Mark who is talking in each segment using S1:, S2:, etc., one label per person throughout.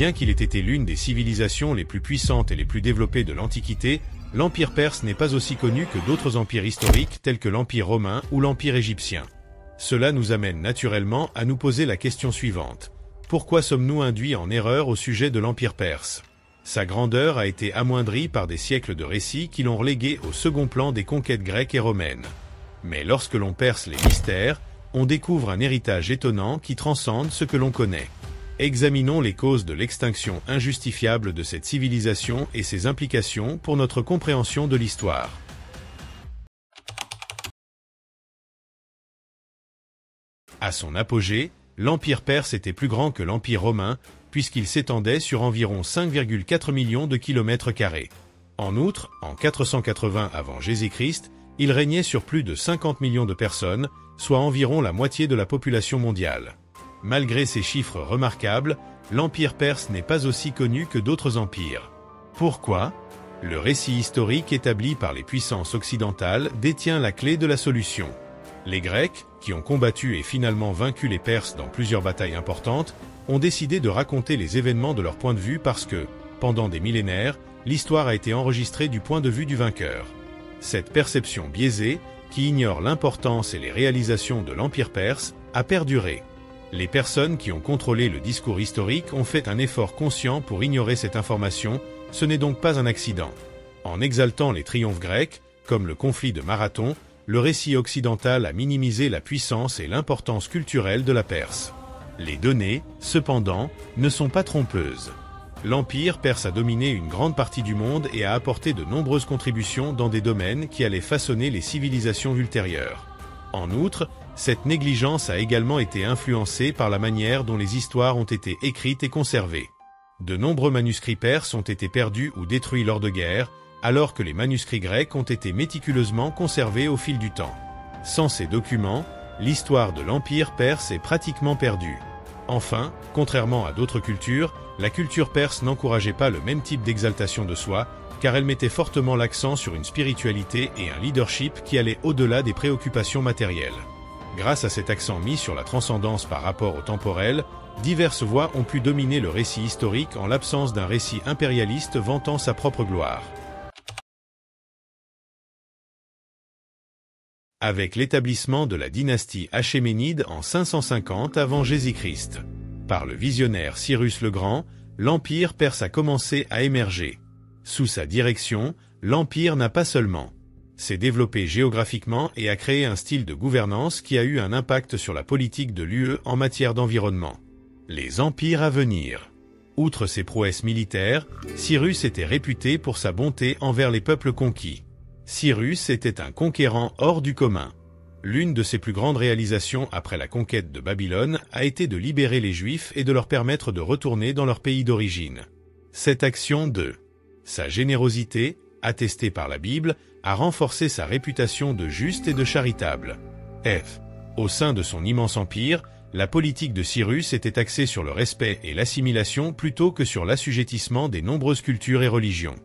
S1: Bien qu'il ait été l'une des civilisations les plus puissantes et les plus développées de l'Antiquité, l'Empire perse n'est pas aussi connu que d'autres empires historiques tels que l'Empire romain ou l'Empire égyptien. Cela nous amène naturellement à nous poser la question suivante. Pourquoi sommes-nous induits en erreur au sujet de l'Empire perse? Sa grandeur a été amoindrie par des siècles de récits qui l'ont relégué au second plan des conquêtes grecques et romaines. Mais lorsque l'on perce les mystères, on découvre un héritage étonnant qui transcende ce que l'on connaît. Examinons les causes de l'extinction injustifiable de cette civilisation et ses implications pour notre compréhension de l'histoire. À son apogée, l'Empire perse était plus grand que l'Empire romain, puisqu'il s'étendait sur environ 5,4 millions de kilomètres carrés. En outre, en 480 avant Jésus-Christ, il régnait sur plus de 50 millions de personnes, soit environ la moitié de la population mondiale. Malgré ces chiffres remarquables, l'Empire perse n'est pas aussi connu que d'autres empires. Pourquoi? Le récit historique établi par les puissances occidentales détient la clé de la solution. Les Grecs, qui ont combattu et finalement vaincu les Perses dans plusieurs batailles importantes, ont décidé de raconter les événements de leur point de vue parce que, pendant des millénaires, l'histoire a été enregistrée du point de vue du vainqueur. Cette perception biaisée, qui ignore l'importance et les réalisations de l'Empire perse, a perduré. Les personnes qui ont contrôlé le discours historique ont fait un effort conscient pour ignorer cette information, ce n'est donc pas un accident. En exaltant les triomphes grecs, comme le conflit de Marathon, le récit occidental a minimisé la puissance et l'importance culturelle de la Perse. Les données, cependant, ne sont pas trompeuses. L'Empire perse a dominé une grande partie du monde et a apporté de nombreuses contributions dans des domaines qui allaient façonner les civilisations ultérieures. En outre, cette négligence a également été influencée par la manière dont les histoires ont été écrites et conservées. De nombreux manuscrits perses ont été perdus ou détruits lors de guerres, alors que les manuscrits grecs ont été méticuleusement conservés au fil du temps. Sans ces documents, l'histoire de l'Empire perse est pratiquement perdue. Enfin, contrairement à d'autres cultures, la culture perse n'encourageait pas le même type d'exaltation de soi, car elle mettait fortement l'accent sur une spiritualité et un leadership qui allaient au-delà des préoccupations matérielles. Grâce à cet accent mis sur la transcendance par rapport au temporel, diverses voix ont pu dominer le récit historique en l'absence d'un récit impérialiste vantant sa propre gloire. Avec l'établissement de la dynastie achéménide en 550 avant Jésus-Christ. Par le visionnaire Cyrus le Grand, l'Empire perse a commencé à émerger. Sous sa direction, l'Empire n'a pas seulement s'est développé géographiquement et a créé un style de gouvernance qui a eu un impact sur la politique de l'UE en matière d'environnement. Les empires à venir. Outre ses prouesses militaires, Cyrus était réputé pour sa bonté envers les peuples conquis. Cyrus était un conquérant hors du commun. L'une de ses plus grandes réalisations après la conquête de Babylone a été de libérer les Juifs et de leur permettre de retourner dans leur pays d'origine. Cette action de sa générosité, attestée par la Bible, a renforcé sa réputation de juste et de charitable. Au sein de son immense empire, la politique de Cyrus était axée sur le respect et l'assimilation plutôt que sur l'assujettissement des nombreuses cultures et religions.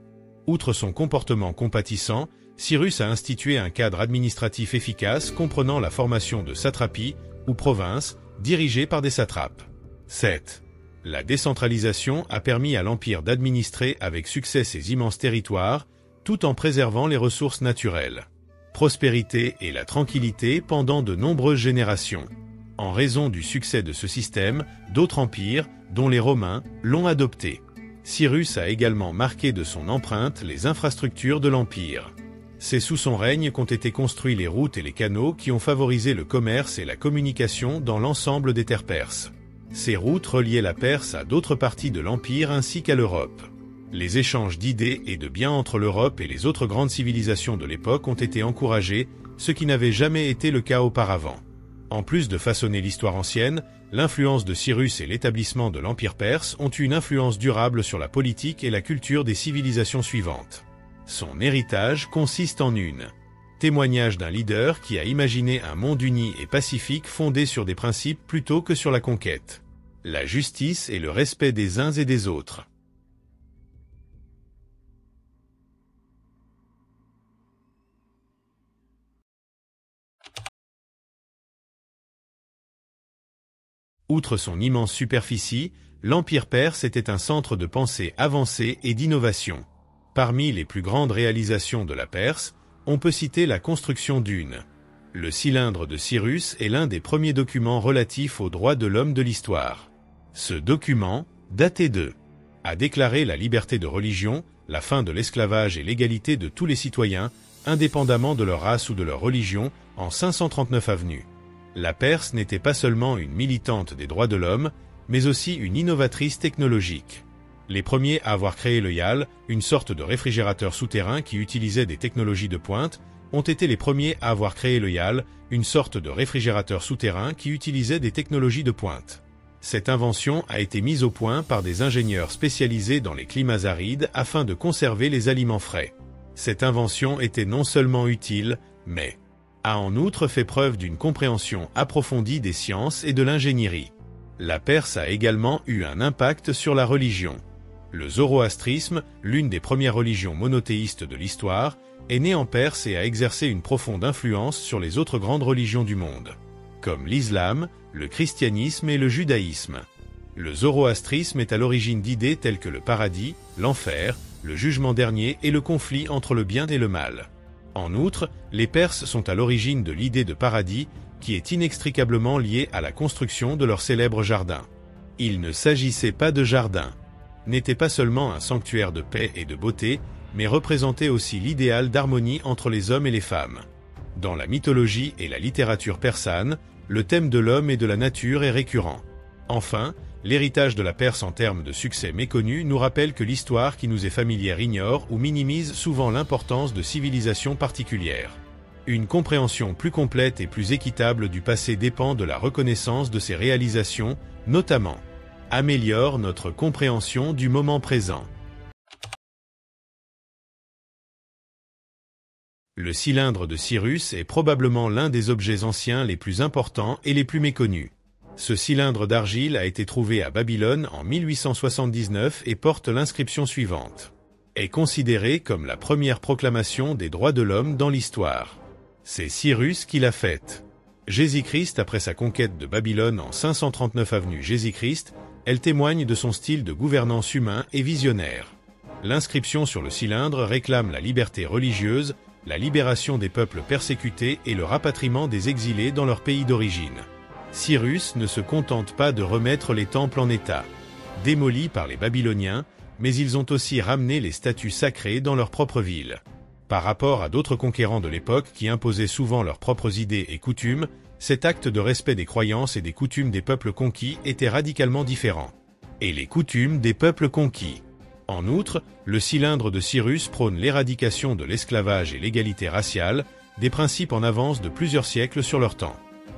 S1: Outre son comportement compatissant, Cyrus a institué un cadre administratif efficace comprenant la formation de satrapies, ou provinces, dirigées par des satrapes. 7. La décentralisation a permis à l'Empire d'administrer avec succès ses immenses territoires, tout en préservant les ressources naturelles. Prospérité et la tranquillité pendant de nombreuses générations. En raison du succès de ce système, d'autres empires, dont les Romains, l'ont adopté. Cyrus a également marqué de son empreinte les infrastructures de l'Empire. C'est sous son règne qu'ont été construits les routes et les canaux qui ont favorisé le commerce et la communication dans l'ensemble des terres perses. Ces routes reliaient la Perse à d'autres parties de l'Empire ainsi qu'à l'Europe. Les échanges d'idées et de biens entre l'Europe et les autres grandes civilisations de l'époque ont été encouragés, ce qui n'avait jamais été le cas auparavant. En plus de façonner l'histoire ancienne, l'influence de Cyrus et l'établissement de l'Empire perse ont eu une influence durable sur la politique et la culture des civilisations suivantes. Son héritage consiste en témoignage d'un leader qui a imaginé un monde uni et pacifique fondé sur des principes plutôt que sur la conquête. La justice et le respect des uns et des autres. Outre son immense superficie, l'Empire perse était un centre de pensée avancé et d'innovation. Parmi les plus grandes réalisations de la Perse, on peut citer la construction d'une. Le cylindre de Cyrus est l'un des premiers documents relatifs aux droits de l'homme de l'histoire. Ce document, daté de, a déclaré la liberté de religion, la fin de l'esclavage et l'égalité de tous les citoyens, indépendamment de leur race ou de leur religion, en 539 avenue. La Perse n'était pas seulement une militante des droits de l'homme, mais aussi une innovatrice technologique. Les premiers à avoir créé le YAL, une sorte de réfrigérateur souterrain qui utilisait des technologies de pointe, ont été les premiers à avoir créé le YAL, une sorte de réfrigérateur souterrain qui utilisait des technologies de pointe. Cette invention a été mise au point par des ingénieurs spécialisés dans les climats arides afin de conserver les aliments frais. Cette invention était non seulement utile, mais a en outre fait preuve d'une compréhension approfondie des sciences et de l'ingénierie. La Perse a également eu un impact sur la religion. Le zoroastrisme, l'une des premières religions monothéistes de l'histoire, est né en Perse et a exercé une profonde influence sur les autres grandes religions du monde, comme l'islam, le christianisme et le judaïsme. Le zoroastrisme est à l'origine d'idées telles que le paradis, l'enfer, le jugement dernier et le conflit entre le bien et le mal. En outre, les Perses sont à l'origine de l'idée de paradis, qui est inextricablement liée à la construction de leur célèbre jardin. Il ne s'agissait pas de jardin, n'était pas seulement un sanctuaire de paix et de beauté, mais représentait aussi l'idéal d'harmonie entre les hommes et les femmes. Dans la mythologie et la littérature persane, le thème de l'homme et de la nature est récurrent. Enfin, l'héritage de la Perse en termes de succès méconnu nous rappelle que l'histoire qui nous est familière ignore ou minimise souvent l'importance de civilisations particulières. Une compréhension plus complète et plus équitable du passé dépend de la reconnaissance de ses réalisations, notamment, améliore notre compréhension du moment présent. Le cylindre de Cyrus est probablement l'un des objets anciens les plus importants et les plus méconnus. Ce cylindre d'argile a été trouvé à Babylone en 1879 et porte l'inscription suivante. Est considéré comme la première proclamation des droits de l'homme dans l'histoire. C'est Cyrus qui l'a faite. Jésus-Christ, après sa conquête de Babylone en 539 avenue Jésus-Christ, elle témoigne de son style de gouvernance humain et visionnaire. L'inscription sur le cylindre réclame la liberté religieuse, la libération des peuples persécutés et le rapatriement des exilés dans leur pays d'origine. Cyrus ne se contente pas de remettre les temples en état, démolis par les Babyloniens, mais ils ont aussi ramené les statues sacrées dans leur propre ville. Par rapport à d'autres conquérants de l'époque qui imposaient souvent leurs propres idées et coutumes, cet acte de respect des croyances et des coutumes des peuples conquis était radicalement différent. Et les coutumes des peuples conquis. En outre, le cylindre de Cyrus prône l'éradication de l'esclavage et l'égalité raciale, des principes en avance de plusieurs siècles sur leur temps.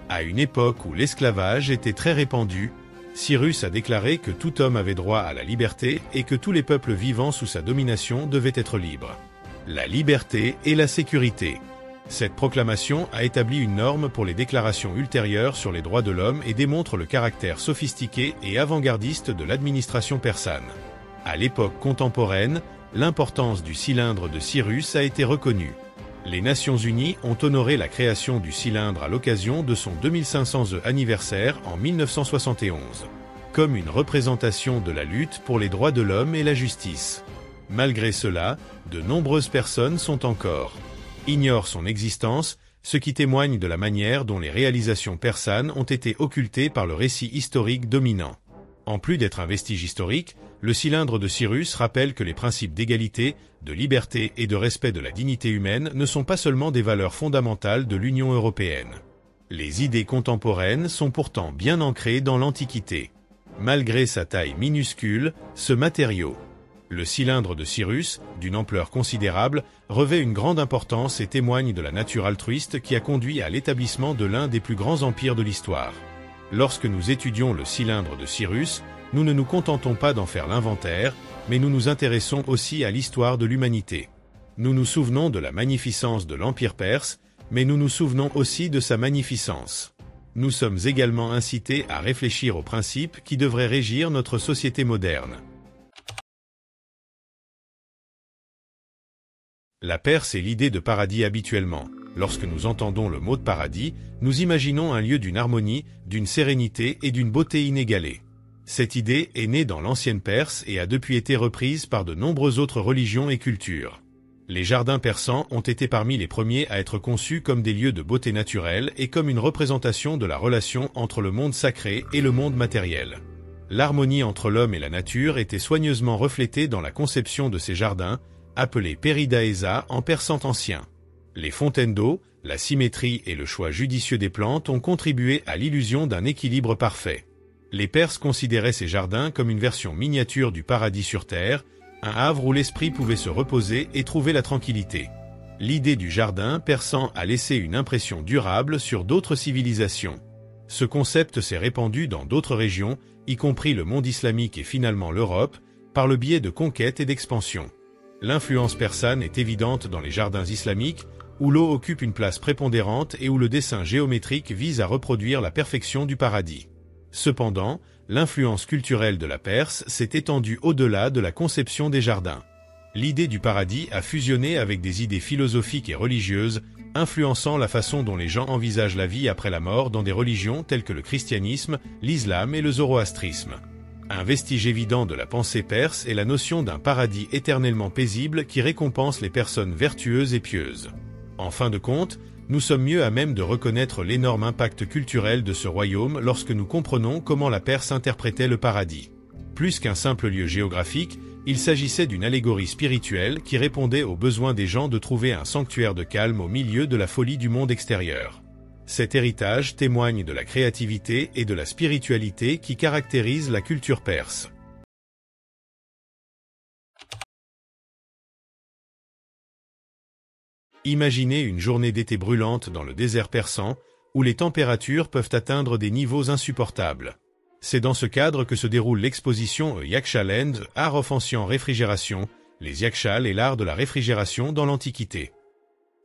S1: À une époque où l'esclavage était très répandu, Cyrus a déclaré que tout homme avait droit à la liberté et que tous les peuples vivant sous sa domination devaient être libres. La liberté et la sécurité. Cette proclamation a établi une norme pour les déclarations ultérieures sur les droits de l'homme et démontre le caractère sophistiqué et avant-gardiste de l'administration persane. À l'époque contemporaine, l'importance du cylindre de Cyrus a été reconnue. Les Nations Unies ont honoré la création du cylindre à l'occasion de son 2500e anniversaire en 1971, comme une représentation de la lutte pour les droits de l'homme et la justice. Malgré cela, de nombreuses personnes ignorent son existence, ce qui témoigne de la manière dont les réalisations persanes ont été occultées par le récit historique dominant. En plus d'être un vestige historique, le cylindre de Cyrus rappelle que les principes d'égalité, de liberté et de respect de la dignité humaine ne sont pas seulement des valeurs fondamentales de l'Union européenne. Les idées contemporaines sont pourtant bien ancrées dans l'Antiquité. Malgré sa taille minuscule, ce matériau, le cylindre de Cyrus, d'une ampleur considérable, revêt une grande importance et témoigne de la nature altruiste qui a conduit à l'établissement de l'un des plus grands empires de l'histoire. Lorsque nous étudions le cylindre de Cyrus, nous ne nous contentons pas d'en faire l'inventaire, mais nous nous intéressons aussi à l'histoire de l'humanité. Nous nous souvenons de la magnificence de l'Empire perse, mais nous nous souvenons aussi de sa magnificence. Nous sommes également incités à réfléchir aux principes qui devraient régir notre société moderne. La Perse est l'idée de paradis habituellement. Lorsque nous entendons le mot de paradis, nous imaginons un lieu d'une harmonie, d'une sérénité et d'une beauté inégalée. Cette idée est née dans l'ancienne Perse et a depuis été reprise par de nombreuses autres religions et cultures. Les jardins persans ont été parmi les premiers à être conçus comme des lieux de beauté naturelle et comme une représentation de la relation entre le monde sacré et le monde matériel. L'harmonie entre l'homme et la nature était soigneusement reflétée dans la conception de ces jardins, appelés Peridaesa en persan ancien. Les fontaines d'eau, la symétrie et le choix judicieux des plantes ont contribué à l'illusion d'un équilibre parfait. Les Perses considéraient ces jardins comme une version miniature du paradis sur terre, un havre où l'esprit pouvait se reposer et trouver la tranquillité. L'idée du jardin persan a laissé une impression durable sur d'autres civilisations. Ce concept s'est répandu dans d'autres régions, y compris le monde islamique et finalement l'Europe, par le biais de conquêtes et d'expansion. L'influence persane est évidente dans les jardins islamiques, où l'eau occupe une place prépondérante et où le dessin géométrique vise à reproduire la perfection du paradis. Cependant, l'influence culturelle de la Perse s'est étendue au-delà de la conception des jardins. L'idée du paradis a fusionné avec des idées philosophiques et religieuses, influençant la façon dont les gens envisagent la vie après la mort dans des religions telles que le christianisme, l'islam et le zoroastrisme. Un vestige évident de la pensée perse est la notion d'un paradis éternellement paisible qui récompense les personnes vertueuses et pieuses. En fin de compte, nous sommes mieux à même de reconnaître l'énorme impact culturel de ce royaume lorsque nous comprenons comment la Perse interprétait le paradis. Plus qu'un simple lieu géographique, il s'agissait d'une allégorie spirituelle qui répondait aux besoins des gens de trouver un sanctuaire de calme au milieu de la folie du monde extérieur. Cet héritage témoigne de la créativité et de la spiritualité qui caractérisent la culture perse. Imaginez une journée d'été brûlante dans le désert persan, où les températures peuvent atteindre des niveaux insupportables. C'est dans ce cadre que se déroule l'exposition Yakshaland, art of ancien réfrigération, les yakshals et l'art de la réfrigération dans l'Antiquité.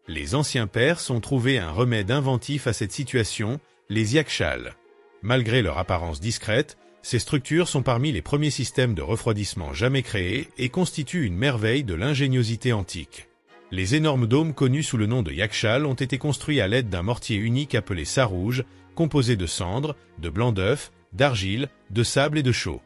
S1: Les anciens Perses ont trouvé un remède inventif à cette situation, les yakshals. Malgré leur apparence discrète, ces structures sont parmi les premiers systèmes de refroidissement jamais créés et constituent une merveille de l'ingéniosité antique. Les énormes dômes connus sous le nom de yakshals ont été construits à l'aide d'un mortier unique appelé sarouge, composé de cendres, de blanc d'œuf, d'argile, de sable et de chaux.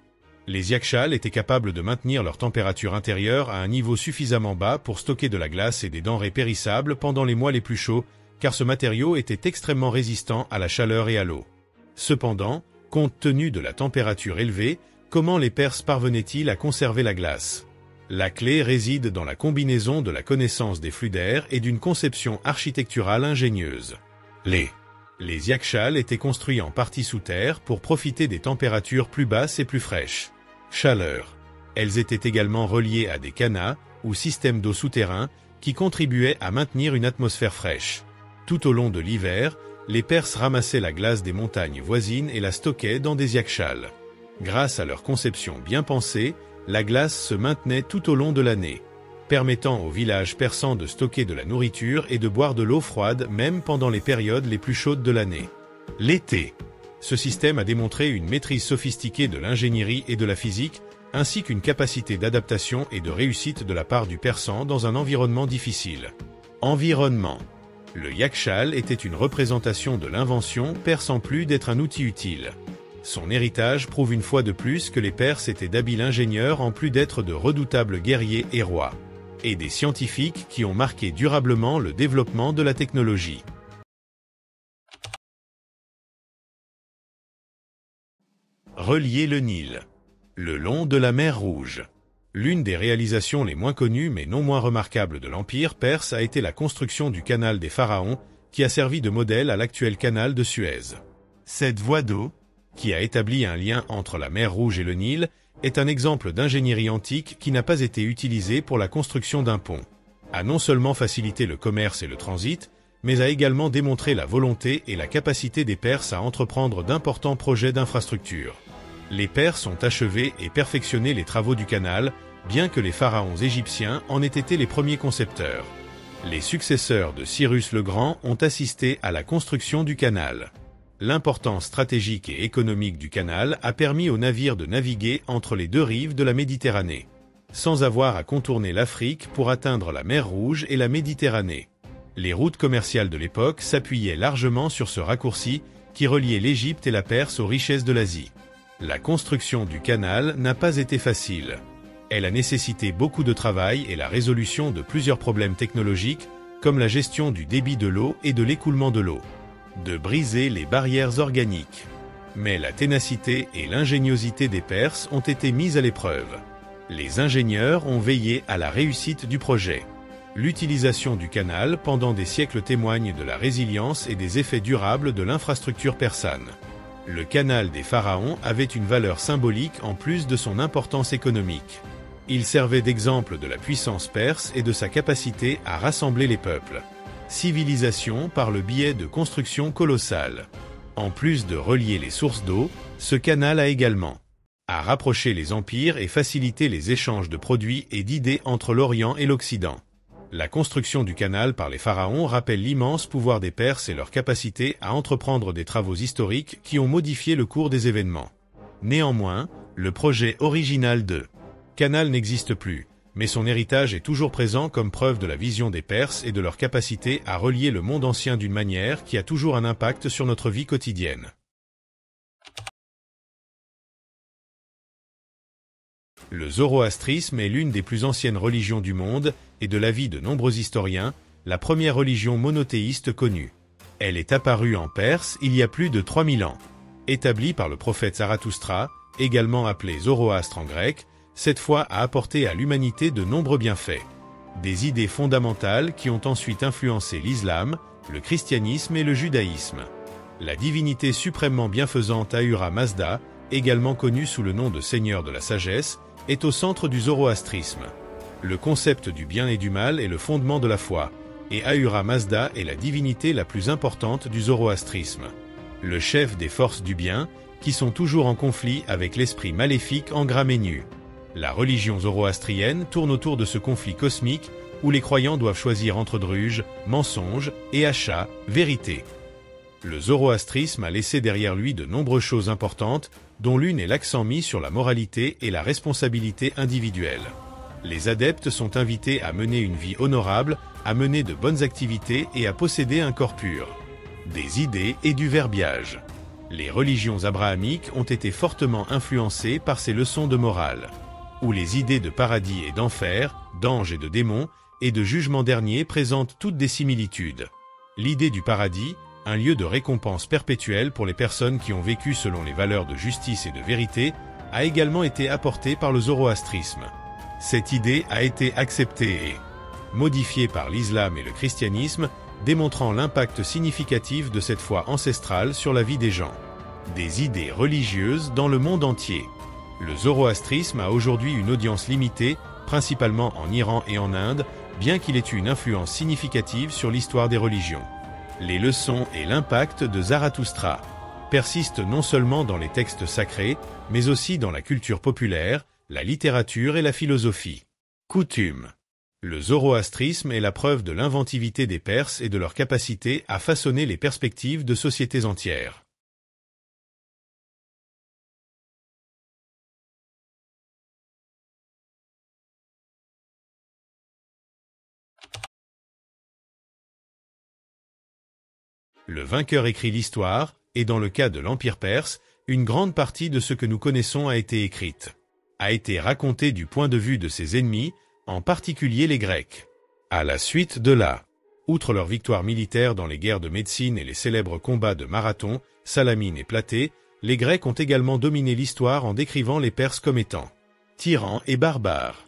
S1: Les yakshals étaient capables de maintenir leur température intérieure à un niveau suffisamment bas pour stocker de la glace et des denrées périssables pendant les mois les plus chauds, car ce matériau était extrêmement résistant à la chaleur et à l'eau. Cependant, compte tenu de la température élevée, comment les Perses parvenaient-ils à conserver la glace ? La clé réside dans la combinaison de la connaissance des flux d'air et d'une conception architecturale ingénieuse. Les yakshals étaient construits en partie sous terre pour profiter des températures plus basses et plus fraîches. Chaleur. Elles étaient également reliées à des canas, ou systèmes d'eau souterrains, qui contribuaient à maintenir une atmosphère fraîche. Tout au long de l'hiver, les Perses ramassaient la glace des montagnes voisines et la stockaient dans des yakshals. Grâce à leur conception bien pensée, la glace se maintenait tout au long de l'année, permettant aux villages persans de stocker de la nourriture et de boire de l'eau froide même pendant les périodes les plus chaudes de l'année. L'été. Ce système a démontré une maîtrise sophistiquée de l'ingénierie et de la physique, ainsi qu'une capacité d'adaptation et de réussite de la part du persan dans un environnement difficile. Environnement. Le yakshal était une représentation de l'invention perse en plus d'être un outil utile. Son héritage prouve une fois de plus que les Perses étaient d'habiles ingénieurs en plus d'être de redoutables guerriers et rois, et des scientifiques qui ont marqué durablement le développement de la technologie. Relier le Nil. Le long de la mer Rouge. L'une des réalisations les moins connues mais non moins remarquables de l'Empire perse a été la construction du canal des Pharaons, qui a servi de modèle à l'actuel canal de Suez. Cette voie d'eau, qui a établi un lien entre la mer Rouge et le Nil, est un exemple d'ingénierie antique qui n'a pas été utilisée pour la construction d'un pont. A non seulement facilité le commerce et le transit, mais a également démontré la volonté et la capacité des Perses à entreprendre d'importants projets d'infrastructure. Les Perses ont achevé et perfectionné les travaux du canal, bien que les pharaons égyptiens en aient été les premiers concepteurs. Les successeurs de Cyrus le Grand ont assisté à la construction du canal. L'importance stratégique et économique du canal a permis aux navires de naviguer entre les deux rives de la Méditerranée, sans avoir à contourner l'Afrique pour atteindre la mer Rouge et la Méditerranée. Les routes commerciales de l'époque s'appuyaient largement sur ce raccourci qui reliait l'Égypte et la Perse aux richesses de l'Asie. La construction du canal n'a pas été facile. Elle a nécessité beaucoup de travail et la résolution de plusieurs problèmes technologiques, comme la gestion du débit de l'eau et de l'écoulement de l'eau. De briser les barrières organiques. Mais la ténacité et l'ingéniosité des Perses ont été mises à l'épreuve. Les ingénieurs ont veillé à la réussite du projet. L'utilisation du canal pendant des siècles témoigne de la résilience et des effets durables de l'infrastructure persane. Le canal des pharaons avait une valeur symbolique en plus de son importance économique. Il servait d'exemple de la puissance perse et de sa capacité à rassembler les peuples. Civilisation par le biais de constructions colossales. En plus de relier les sources d'eau, ce canal a également à rapprocher les empires et faciliter les échanges de produits et d'idées entre l'Orient et l'Occident. La construction du canal par les pharaons rappelle l'immense pouvoir des Perses et leur capacité à entreprendre des travaux historiques qui ont modifié le cours des événements. Néanmoins, le projet original de canal n'existe plus, mais son héritage est toujours présent comme preuve de la vision des Perses et de leur capacité à relier le monde ancien d'une manière qui a toujours un impact sur notre vie quotidienne. Le zoroastrisme est l'une des plus anciennes religions du monde et de l'avis de nombreux historiens, la première religion monothéiste connue. Elle est apparue en Perse il y a plus de 3000 ans. Établie par le prophète Zarathustra, également appelé Zoroastre en grec, cette foi a apporté à l'humanité de nombreux bienfaits. Des idées fondamentales qui ont ensuite influencé l'islam, le christianisme et le judaïsme. La divinité suprêmement bienfaisante Ahura Mazda, également connue sous le nom de Seigneur de la Sagesse, est au centre du zoroastrisme. Le concept du bien et du mal est le fondement de la foi, et Ahura Mazda est la divinité la plus importante du zoroastrisme. Le chef des forces du bien, qui sont toujours en conflit avec l'esprit maléfique Angramenyu. La religion zoroastrienne tourne autour de ce conflit cosmique où les croyants doivent choisir entre druge, mensonge et achat, vérité. Le zoroastrisme a laissé derrière lui de nombreuses choses importantes, dont l'une est l'accent mis sur la moralité et la responsabilité individuelle. Les adeptes sont invités à mener une vie honorable, à mener de bonnes activités et à posséder un corps pur. Des idées et du verbiage. Les religions abrahamiques ont été fortement influencées par ces leçons de morale, où les idées de paradis et d'enfer, d'anges et de démons, et de jugement dernier présentent toutes des similitudes. L'idée du paradis, un lieu de récompense perpétuelle pour les personnes qui ont vécu selon les valeurs de justice et de vérité, a également été apportée par le zoroastrisme. Cette idée a été acceptée et modifiée par l'islam et le christianisme, démontrant l'impact significatif de cette foi ancestrale sur la vie des gens. Des idées religieuses dans le monde entier. Le zoroastrisme a aujourd'hui une audience limitée, principalement en Iran et en Inde, bien qu'il ait eu une influence significative sur l'histoire des religions. Les leçons et l'impact de Zarathustra persistent non seulement dans les textes sacrés, mais aussi dans la culture populaire, la littérature et la philosophie. Coutume. Le zoroastrisme est la preuve de l'inventivité des Perses et de leur capacité à façonner les perspectives de sociétés entières. Le vainqueur écrit l'histoire, et dans le cas de l'Empire perse, une grande partie de ce que nous connaissons a été écrite. A été racontée du point de vue de ses ennemis, en particulier les Grecs. À la suite de outre leur victoire militaire dans les guerres de Médecine et les célèbres combats de Marathon, Salamine et Platée, les Grecs ont également dominé l'histoire en décrivant les Perses comme étant tyrans et barbares.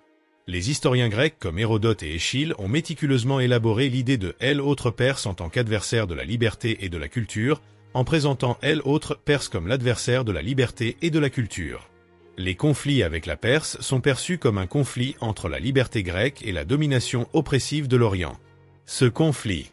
S1: Les historiens grecs comme Hérodote et Échille ont méticuleusement élaboré l'idée de l'autre Perse en tant qu'adversaire de la liberté et de la culture, en présentant l'autre Perse comme l'adversaire de la liberté et de la culture. Les conflits avec la Perse sont perçus comme un conflit entre la liberté grecque et la domination oppressive de l'Orient. Ce conflit.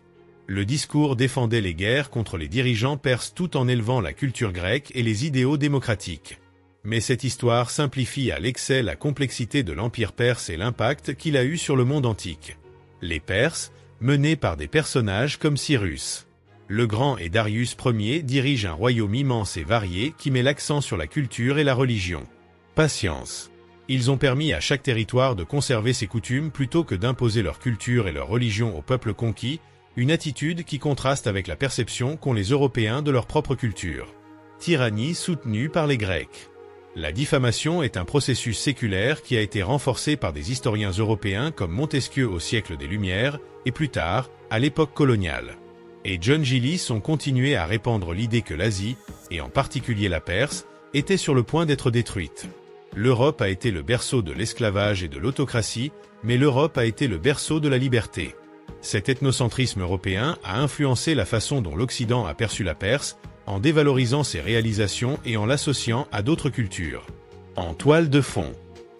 S1: Le discours défendait les guerres contre les dirigeants perses tout en élevant la culture grecque et les idéaux démocratiques. Mais cette histoire simplifie à l'excès la complexité de l'Empire perse et l'impact qu'il a eu sur le monde antique. Les Perses, menés par des personnages comme Cyrus le Grand et Darius Ier, dirigent un royaume immense et varié qui met l'accent sur la culture et la religion. Patience. Ils ont permis à chaque territoire de conserver ses coutumes plutôt que d'imposer leur culture et leur religion aux peuples conquis, une attitude qui contraste avec la perception qu'ont les Européens de leur propre culture. Tyrannie soutenue par les Grecs. La diffamation est un processus séculaire qui a été renforcé par des historiens européens comme Montesquieu au siècle des Lumières et plus tard, à l'époque coloniale. Et John Gillis ont continué à répandre l'idée que l'Asie, et en particulier la Perse, était sur le point d'être détruite. L'Europe a été le berceau de l'esclavage et de l'autocratie, mais l'Europe a été le berceau de la liberté. Cet ethnocentrisme européen a influencé la façon dont l'Occident a perçu la Perse, en dévalorisant ses réalisations et en l'associant à d'autres cultures. En toile de fond.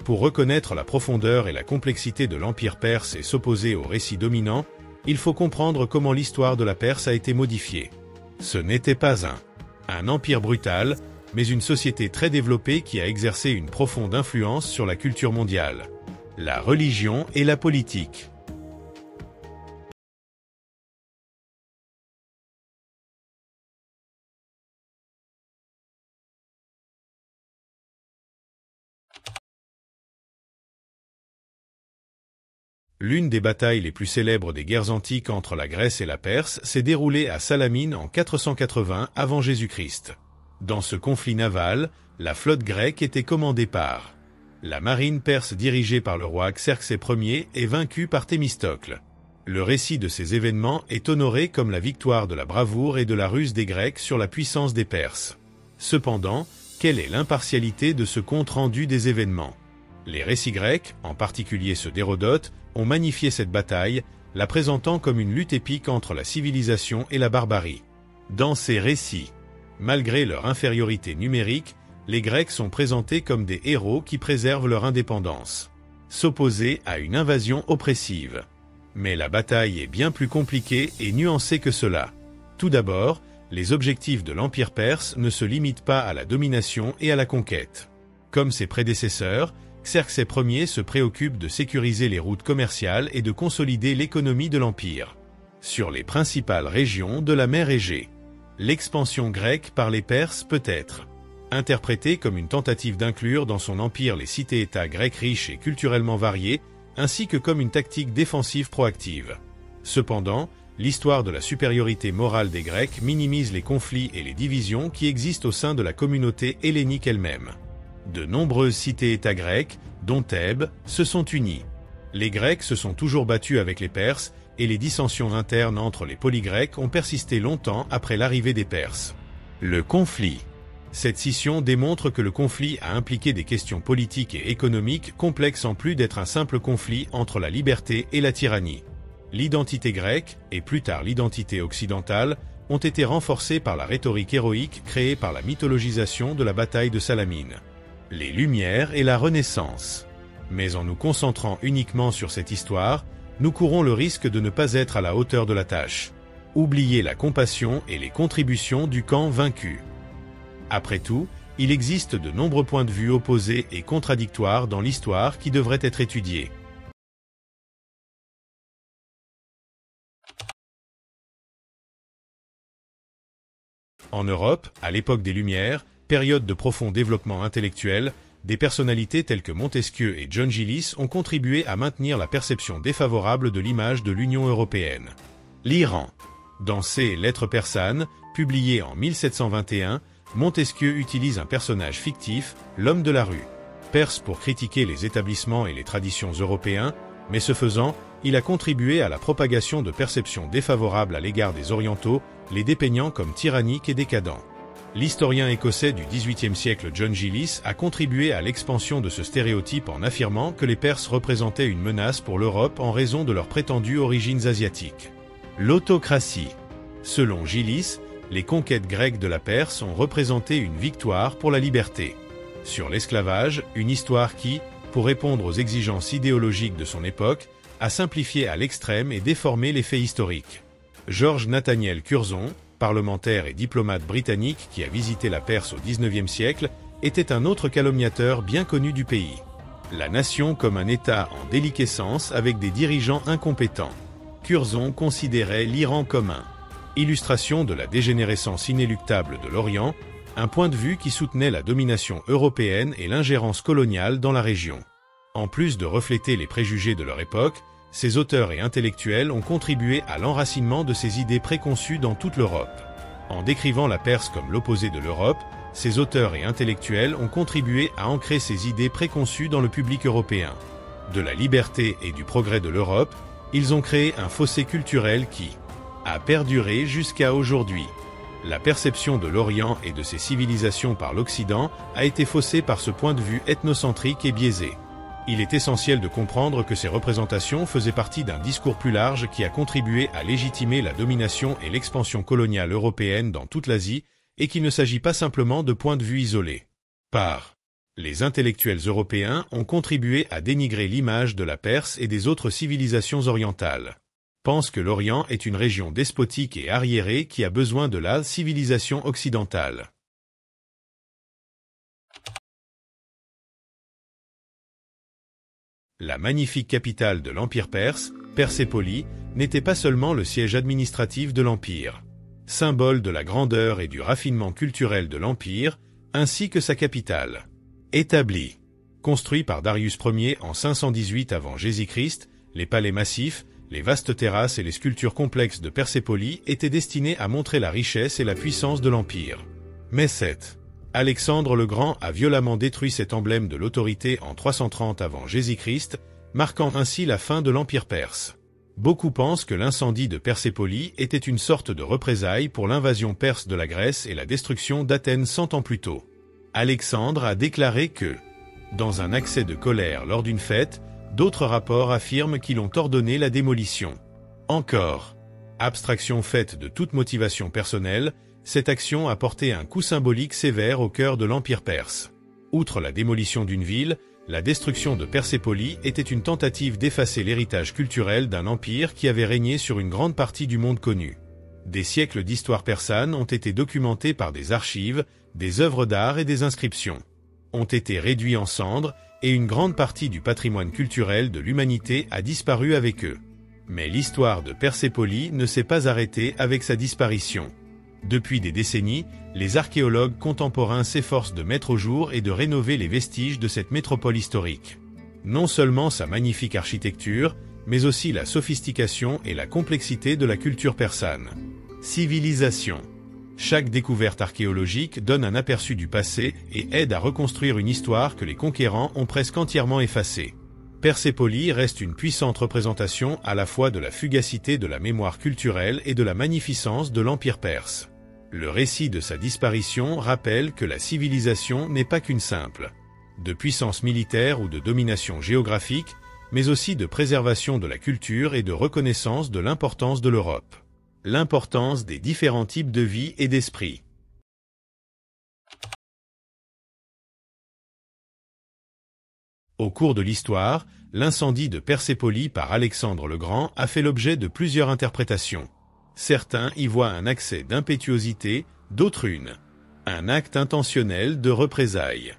S1: Pour reconnaître la profondeur et la complexité de l'Empire perse et s'opposer au récit dominant, il faut comprendre comment l'histoire de la Perse a été modifiée. Ce n'était pas un empire brutal, mais une société très développée qui a exercé une profonde influence sur la culture mondiale. La religion et la politique. L'une des batailles les plus célèbres des guerres antiques entre la Grèce et la Perse s'est déroulée à Salamine en 480 avant Jésus-Christ. Dans ce conflit naval, la flotte grecque était commandée par la marine perse dirigée par le roi Xerxès Ier et vaincue par Thémistocle. Le récit de ces événements est honoré comme la victoire de la bravoure et de la ruse des Grecs sur la puissance des Perses. Cependant, quelle est l'impartialité de ce compte-rendu des événements? Les récits grecs, en particulier ceux d'Hérodote, ont magnifié cette bataille, la présentant comme une lutte épique entre la civilisation et la barbarie. Dans ces récits, malgré leur infériorité numérique, les Grecs sont présentés comme des héros qui préservent leur indépendance. S'opposer à une invasion oppressive. Mais la bataille est bien plus compliquée et nuancée que cela. Tout d'abord, les objectifs de l'Empire perse ne se limitent pas à la domination et à la conquête. Comme ses prédécesseurs, Xerxès Ier se préoccupe de sécuriser les routes commerciales et de consolider l'économie de l'Empire. Sur les principales régions de la mer Égée, l'expansion grecque par les Perses peut être interprétée comme une tentative d'inclure dans son empire les cités-États grecs riches et culturellement variés, ainsi que comme une tactique défensive proactive. Cependant, l'histoire de la supériorité morale des Grecs minimise les conflits et les divisions qui existent au sein de la communauté hellénique elle-même. De nombreuses cités-États grecques, dont Thèbes, se sont unies. Les Grecs se sont toujours battus avec les Perses, et les dissensions internes entre les polygrecs ont persisté longtemps après l'arrivée des Perses. Le conflit. Cette scission démontre que le conflit a impliqué des questions politiques et économiques complexes en plus d'être un simple conflit entre la liberté et la tyrannie. L'identité grecque, et plus tard l'identité occidentale, ont été renforcées par la rhétorique héroïque créée par la mythologisation de la bataille de Salamine. Les Lumières et la Renaissance. Mais en nous concentrant uniquement sur cette histoire, nous courons le risque de ne pas être à la hauteur de la tâche. Oublier la compassion et les contributions du camp vaincu. Après tout, il existe de nombreux points de vue opposés et contradictoires dans l'histoire qui devraient être étudiés. En Europe, à l'époque des Lumières, période de profond développement intellectuel, des personnalités telles que Montesquieu et John Gillis ont contribué à maintenir la perception défavorable de l'image de l'Union européenne. L'Iran. Dans ses Lettres persanes, publiées en 1721, Montesquieu utilise un personnage fictif, l'homme de la rue, perse pour critiquer les établissements et les traditions européens, mais ce faisant, il a contribué à la propagation de perceptions défavorables à l'égard des Orientaux, les dépeignant comme tyranniques et décadents. L'historien écossais du XVIIIe siècle John Gillis a contribué à l'expansion de ce stéréotype en affirmant que les Perses représentaient une menace pour l'Europe en raison de leurs prétendues origines asiatiques. L'autocratie. Selon Gillis, les conquêtes grecques de la Perse ont représenté une victoire pour la liberté. Sur l'esclavage, une histoire qui, pour répondre aux exigences idéologiques de son époque, a simplifié à l'extrême et déformé les faits historiques. George Nathaniel Curzon, parlementaire et diplomate britannique qui a visité la Perse au XIXe siècle, était un autre calomniateur bien connu du pays. La nation comme un État en déliquescence avec des dirigeants incompétents. Curzon considérait l'Iran comme un illustration de la dégénérescence inéluctable de l'Orient, un point de vue qui soutenait la domination européenne et l'ingérence coloniale dans la région. En plus de refléter les préjugés de leur époque, ces auteurs et intellectuels ont contribué à l'enracinement de ces idées préconçues dans toute l'Europe. En décrivant la Perse comme l'opposé de l'Europe, ces auteurs et intellectuels ont contribué à ancrer ces idées préconçues dans le public européen. De la liberté et du progrès de l'Europe, ils ont créé un fossé culturel qui a perduré jusqu'à aujourd'hui. La perception de l'Orient et de ses civilisations par l'Occident a été faussée par ce point de vue ethnocentrique et biaisé. Il est essentiel de comprendre que ces représentations faisaient partie d'un discours plus large qui a contribué à légitimer la domination et l'expansion coloniale européenne dans toute l'Asie, et qu'il ne s'agit pas simplement de points de vue isolés. Les intellectuels européens ont contribué à dénigrer l'image de la Perse et des autres civilisations orientales. Pensent que l'Orient est une région despotique et arriérée qui a besoin de la civilisation occidentale. La magnifique capitale de l'Empire perse, Persépolis, n'était pas seulement le siège administratif de l'Empire. Symbole de la grandeur et du raffinement culturel de l'Empire, ainsi que sa capitale. Établi. Construit par Darius Ier en 518 avant Jésus-Christ, les palais massifs, les vastes terrasses et les sculptures complexes de Persépolis étaient destinés à montrer la richesse et la puissance de l'Empire. Mais Alexandre le Grand a violemment détruit cet emblème de l'autorité en 330 avant Jésus-Christ, marquant ainsi la fin de l'Empire perse. Beaucoup pensent que l'incendie de Persépolis était une sorte de représailles pour l'invasion perse de la Grèce et la destruction d'Athènes 100 ans plus tôt. Alexandre a déclaré que, dans un accès de colère lors d'une fête, d'autres rapports affirment qu'ils ont ordonné la démolition. Encore, abstraction faite de toute motivation personnelle, cette action a porté un coup symbolique sévère au cœur de l'Empire perse. Outre la démolition d'une ville, la destruction de Persépolis était une tentative d'effacer l'héritage culturel d'un empire qui avait régné sur une grande partie du monde connu. Des siècles d'histoire persane ont été documentés par des archives, des œuvres d'art et des inscriptions. Ont été réduits en cendres, et une grande partie du patrimoine culturel de l'humanité a disparu avec eux. Mais l'histoire de Persépolis ne s'est pas arrêtée avec sa disparition. Depuis des décennies, les archéologues contemporains s'efforcent de mettre au jour et de rénover les vestiges de cette métropole historique. Non seulement sa magnifique architecture, mais aussi la sophistication et la complexité de la culture persane. Civilisation. Chaque découverte archéologique donne un aperçu du passé et aide à reconstruire une histoire que les conquérants ont presque entièrement effacée. Persépolis reste une puissante représentation à la fois de la fugacité de la mémoire culturelle et de la magnificence de l'Empire perse. Le récit de sa disparition rappelle que la civilisation n'est pas qu'une simple de puissance militaire ou de domination géographique, mais aussi de préservation de la culture et de reconnaissance de l'importance de l'Europe. L'importance des différents types de vie et d'esprit. Au cours de l'histoire, l'incendie de Persépolis par Alexandre le Grand a fait l'objet de plusieurs interprétations. Certains y voient un accès d'impétuosité, d'autres un acte intentionnel de représailles.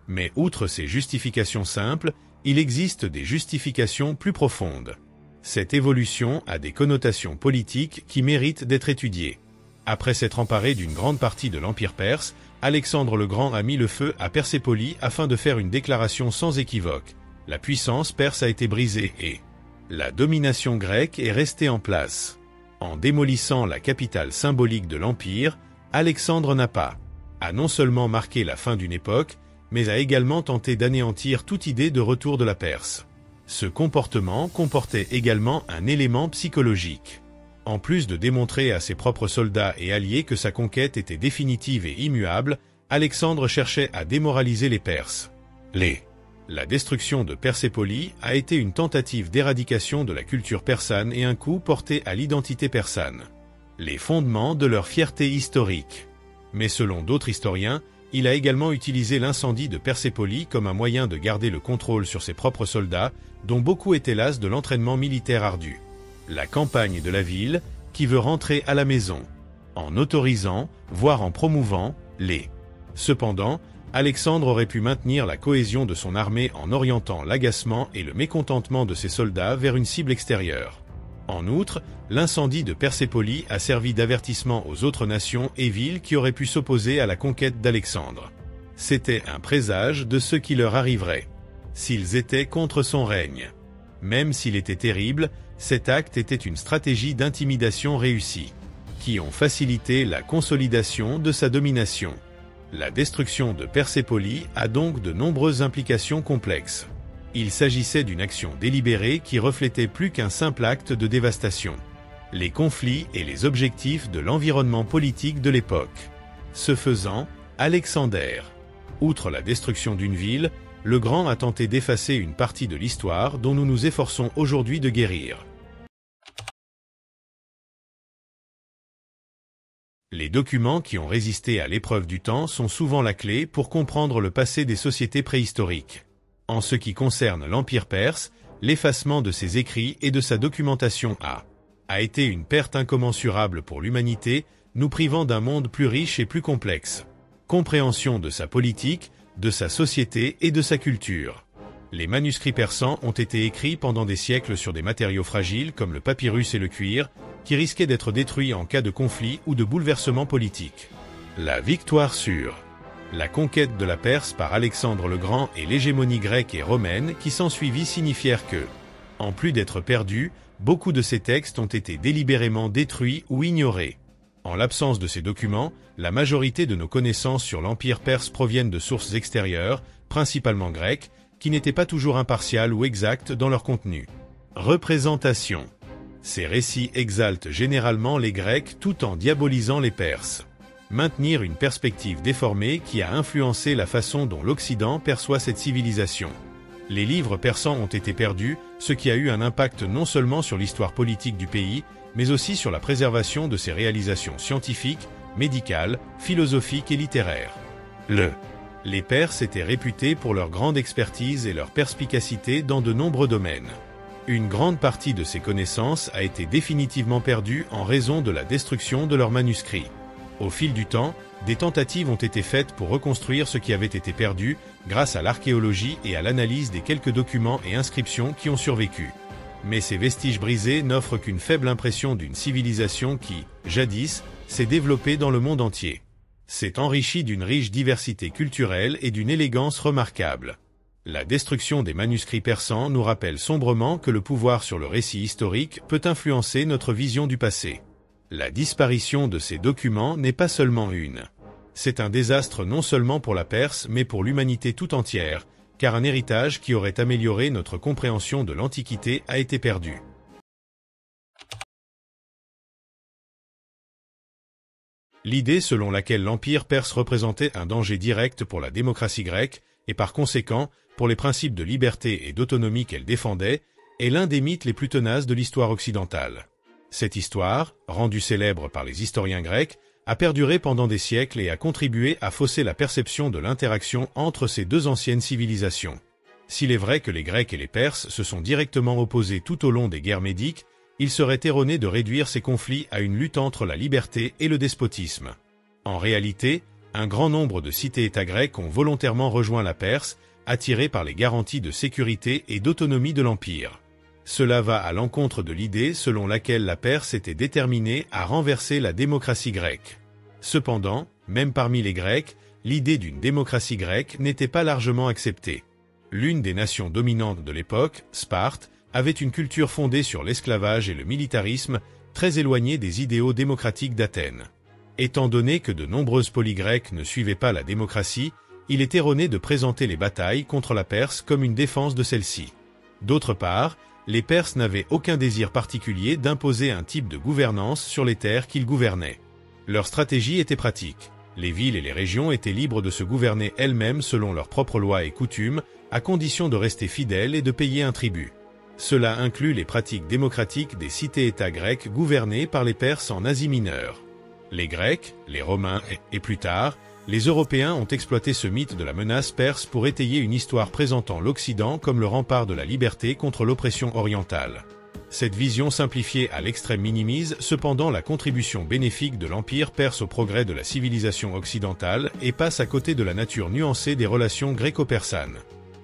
S1: Mais outre ces justifications simples, il existe des justifications plus profondes. Cette évolution a des connotations politiques qui méritent d'être étudiées. Après s'être emparé d'une grande partie de l'Empire perse, Alexandre le Grand a mis le feu à Persépolis afin de faire une déclaration sans équivoque. La puissance perse a été brisée et la domination grecque est restée en place. En démolissant la capitale symbolique de l'Empire, Alexandre a non seulement marqué la fin d'une époque, mais a également tenté d'anéantir toute idée de retour de la Perse. Ce comportement comportait également un élément psychologique. En plus de démontrer à ses propres soldats et alliés que sa conquête était définitive et immuable, Alexandre cherchait à démoraliser les Perses. La destruction de Persépolis a été une tentative d'éradication de la culture persane et un coup porté à l'identité persane. Les fondements de leur fierté historique. Mais selon d'autres historiens, il a également utilisé l'incendie de Persépolis comme un moyen de garder le contrôle sur ses propres soldats, dont beaucoup étaient las de l'entraînement militaire ardu. La campagne de la ville, qui veut rentrer à la maison, en autorisant, voire en promouvant, Cependant, Alexandre aurait pu maintenir la cohésion de son armée en orientant l'agacement et le mécontentement de ses soldats vers une cible extérieure. En outre, l'incendie de Persépolis a servi d'avertissement aux autres nations et villes qui auraient pu s'opposer à la conquête d'Alexandre. C'était un présage de ce qui leur arriverait s'ils étaient contre son règne. Même s'il était terrible, cet acte était une stratégie d'intimidation réussie, qui ont facilité la consolidation de sa domination. La destruction de Persépole a donc de nombreuses implications complexes. Il s'agissait d'une action délibérée qui reflétait plus qu'un simple acte de dévastation. Les conflits et les objectifs de l'environnement politique de l'époque. Ce faisant, Alexander, outre la destruction d'une ville, le Grand a tenté d'effacer une partie de l'histoire dont nous nous efforçons aujourd'hui de guérir. Les documents qui ont résisté à l'épreuve du temps sont souvent la clé pour comprendre le passé des sociétés préhistoriques. En ce qui concerne l'Empire perse, l'effacement de ses écrits et de sa documentation a été une perte incommensurable pour l'humanité, nous privant d'un monde plus riche et plus complexe. Compréhension de sa politique, de sa société et de sa culture. Les manuscrits persans ont été écrits pendant des siècles sur des matériaux fragiles comme le papyrus et le cuir, qui risquaient d'être détruits en cas de conflit ou de bouleversement politique. La victoire sur la conquête de la Perse par Alexandre le Grand et l'hégémonie grecque et romaine qui s'ensuivit signifièrent que, en plus d'être perdus, beaucoup de ces textes ont été délibérément détruits ou ignorés. En l'absence de ces documents, la majorité de nos connaissances sur l'Empire perse proviennent de sources extérieures, principalement grecques, qui n'étaient pas toujours impartiales ou exactes dans leur contenu. Représentation. Ces récits exaltent généralement les Grecs tout en diabolisant les Perses. Maintenir une perspective déformée qui a influencé la façon dont l'Occident perçoit cette civilisation. Les livres persans ont été perdus, ce qui a eu un impact non seulement sur l'histoire politique du pays, mais aussi sur la préservation de ses réalisations scientifiques, médicales, philosophiques et littéraires. Les Perses étaient réputés pour leur grande expertise et leur perspicacité dans de nombreux domaines. Une grande partie de ces connaissances a été définitivement perdue en raison de la destruction de leurs manuscrits. Au fil du temps, des tentatives ont été faites pour reconstruire ce qui avait été perdu grâce à l'archéologie et à l'analyse des quelques documents et inscriptions qui ont survécu. Mais ces vestiges brisés n'offrent qu'une faible impression d'une civilisation qui, jadis, s'est développée dans le monde entier. S'est enrichie d'une riche diversité culturelle et d'une élégance remarquable. La destruction des manuscrits persans nous rappelle sombrement que le pouvoir sur le récit historique peut influencer notre vision du passé. La disparition de ces documents n'est pas seulement c'est un désastre non seulement pour la Perse mais pour l'humanité tout entière, car un héritage qui aurait amélioré notre compréhension de l'Antiquité a été perdu. L'idée selon laquelle l'Empire perse représentait un danger direct pour la démocratie grecque, et par conséquent, pour les principes de liberté et d'autonomie qu'elle défendait, est l'un des mythes les plus tenaces de l'histoire occidentale. Cette histoire, rendue célèbre par les historiens grecs, a perduré pendant des siècles et a contribué à fausser la perception de l'interaction entre ces deux anciennes civilisations. S'il est vrai que les Grecs et les Perses se sont directement opposés tout au long des guerres médiques, il serait erroné de réduire ces conflits à une lutte entre la liberté et le despotisme. En réalité, un grand nombre de cités-États grecs ont volontairement rejoint la Perse, attirés par les garanties de sécurité et d'autonomie de l'Empire. Cela va à l'encontre de l'idée selon laquelle la Perse était déterminée à renverser la démocratie grecque. Cependant, même parmi les Grecs, l'idée d'une démocratie grecque n'était pas largement acceptée. L'une des nations dominantes de l'époque, Sparte, avait une culture fondée sur l'esclavage et le militarisme, très éloignée des idéaux démocratiques d'Athènes. Étant donné que de nombreuses polies grecques ne suivaient pas la démocratie, il est erroné de présenter les batailles contre la Perse comme une défense de celle-ci. D'autre part, les Perses n'avaient aucun désir particulier d'imposer un type de gouvernance sur les terres qu'ils gouvernaient. Leur stratégie était pratique. Les villes et les régions étaient libres de se gouverner elles-mêmes selon leurs propres lois et coutumes, à condition de rester fidèles et de payer un tribut. Cela inclut les pratiques démocratiques des cités-États grecs gouvernés par les Perses en Asie mineure. Les Grecs, les Romains et plus tard, les Européens ont exploité ce mythe de la menace perse pour étayer une histoire présentant l'Occident comme le rempart de la liberté contre l'oppression orientale. Cette vision simplifiée à l'extrême minimise cependant la contribution bénéfique de l'Empire perse au progrès de la civilisation occidentale et passe à côté de la nature nuancée des relations gréco-persanes.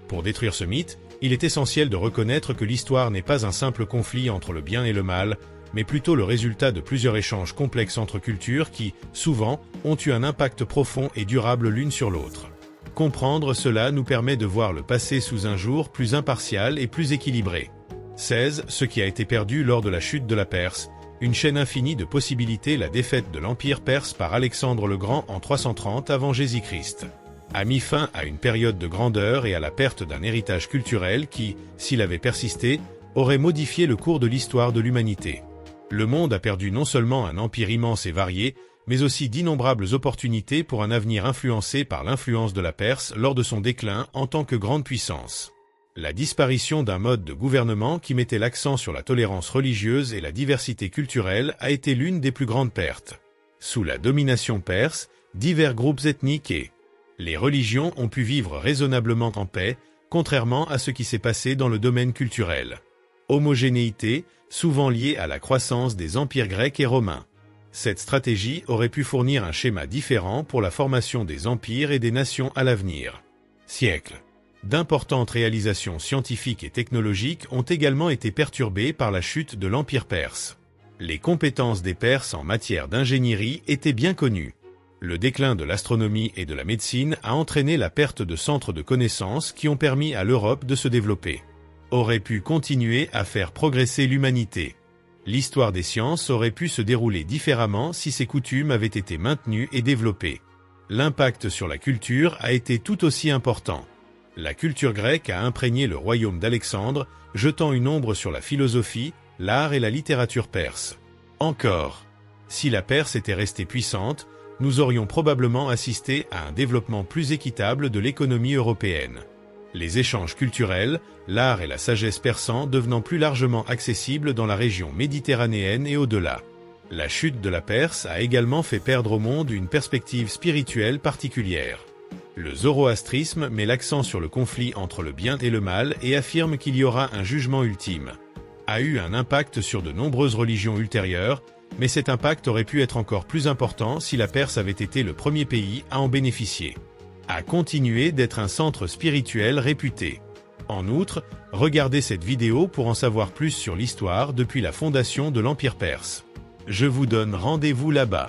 S1: Pour détruire ce mythe, il est essentiel de reconnaître que l'histoire n'est pas un simple conflit entre le bien et le mal, mais plutôt le résultat de plusieurs échanges complexes entre cultures qui, souvent, ont eu un impact profond et durable l'une sur l'autre. Comprendre cela nous permet de voir le passé sous un jour plus impartial et plus équilibré. 16. Ce qui a été perdu lors de la chute de la Perse, Une chaîne infinie de possibilités, la défaite de l'Empire perse par Alexandre le Grand en 330 avant Jésus-Christ a mis fin à une période de grandeur et à la perte d'un héritage culturel qui, s'il avait persisté, aurait modifié le cours de l'histoire de l'humanité. Le monde a perdu non seulement un empire immense et varié, mais aussi d'innombrables opportunités pour un avenir influencé par l'influence de la Perse lors de son déclin en tant que grande puissance. La disparition d'un mode de gouvernement qui mettait l'accent sur la tolérance religieuse et la diversité culturelle a été l'une des plus grandes pertes. Sous la domination perse, divers groupes ethniques et les religions ont pu vivre raisonnablement en paix, contrairement à ce qui s'est passé dans le domaine culturel. Homogénéité, souvent liée à la croissance des empires grecs et romains. Cette stratégie aurait pu fournir un schéma différent pour la formation des empires et des nations à l'avenir. Siècles d'importantes réalisations scientifiques et technologiques ont également été perturbées par la chute de l'Empire perse. Les compétences des Perses en matière d'ingénierie étaient bien connues. Le déclin de l'astronomie et de la médecine a entraîné la perte de centres de connaissances qui ont permis à l'Europe de se développer. Aurait pu continuer à faire progresser l'humanité. L'histoire des sciences aurait pu se dérouler différemment si ces coutumes avaient été maintenues et développées. L'impact sur la culture a été tout aussi important. La culture grecque a imprégné le royaume d'Alexandre, jetant une ombre sur la philosophie, l'art et la littérature perse. Encore, si la Perse était restée puissante, nous aurions probablement assisté à un développement plus équitable de l'économie européenne. Les échanges culturels, l'art et la sagesse persans devenant plus largement accessibles dans la région méditerranéenne et au-delà. La chute de la Perse a également fait perdre au monde une perspective spirituelle particulière. Le zoroastrisme met l'accent sur le conflit entre le bien et le mal et affirme qu'il y aura un jugement ultime. A eu un impact sur de nombreuses religions ultérieures, mais cet impact aurait pu être encore plus important si la Perse avait été le premier pays à en bénéficier. A continué d'être un centre spirituel réputé. En outre, regardez cette vidéo pour en savoir plus sur l'histoire depuis la fondation de l'Empire perse. Je vous donne rendez-vous là-bas.